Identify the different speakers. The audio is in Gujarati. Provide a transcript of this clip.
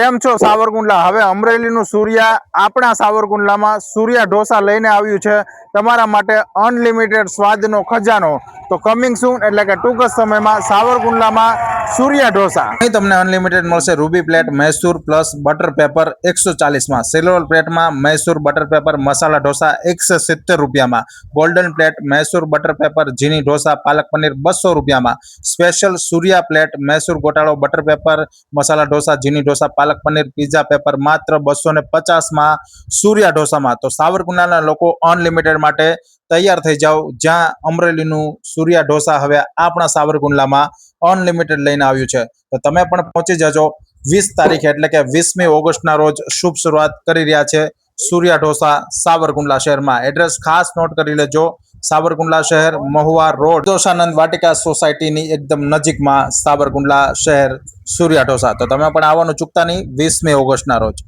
Speaker 1: કેમ છો સાવરકુંડલા? હવે અમરેલીનું સૂર્યા આપણા સાવરકુંડલામાં સૂર્યા ઢોસા લઈને આવ્યું છે તમારા માટે અનલિમિટેડ સ્વાદનો ખજાનો. તો કમિંગ સૂન એટલે કે ટૂંક જ સમયમાં સાવરકુંડલામાં સૂર્યા ઢોસા. અહીં તમને અનલિમિટેડ મળશે ruby plate Mysore plus butter paper 140માં, સિલ્વર પ્લેટમાં મૈસૂર બટર પેપર મસાલા ઢોસા 170 રૂપિયામાં, golden plate Mysore butter paper jini dosa palak paneer 200 રૂપિયામાં, સ્પેશિયલ સૂર્યા પ્લેટ મૈસૂર ગોટાળો butter paper masala dosa jini dosa palak paneer pizza paper માત્ર 250માં સૂર્યા ઢોસામાં. તો સાવરકુંડલાના લોકો અનલિમિટેડ માટે તૈયાર થઈ જાઓ, જ્યાં અમરેલીનું સૂર્યા ઢોસા હવે આપણા સાવરકુંડલામાં અનલિમિટેડ લઈને આવ્યું છે. તો તમે પણ પહોંચી જજો 20 તારીખે એટલે કે 20મી ઓગસ્ટના રોજ શુભ શરૂઆત કરી રહ્યા છે સૂર્યા ઢોસા સાવરકુંડલા શહેરમાં. એડ્રેસ ખાસ નોટ કરી લેજો, સાવરકુંડલા શહેર, મહુવા રોડ, દોશાનંદ વાટિકા સોસાયટીની એકદમ નજીકમાં સાવરકુંડલા શહેર સૂર્યા ઢોસા. તો તમે પણ આવવાનું ચૂકતા નહીં 20મી ઓગસ્ટના રોજ.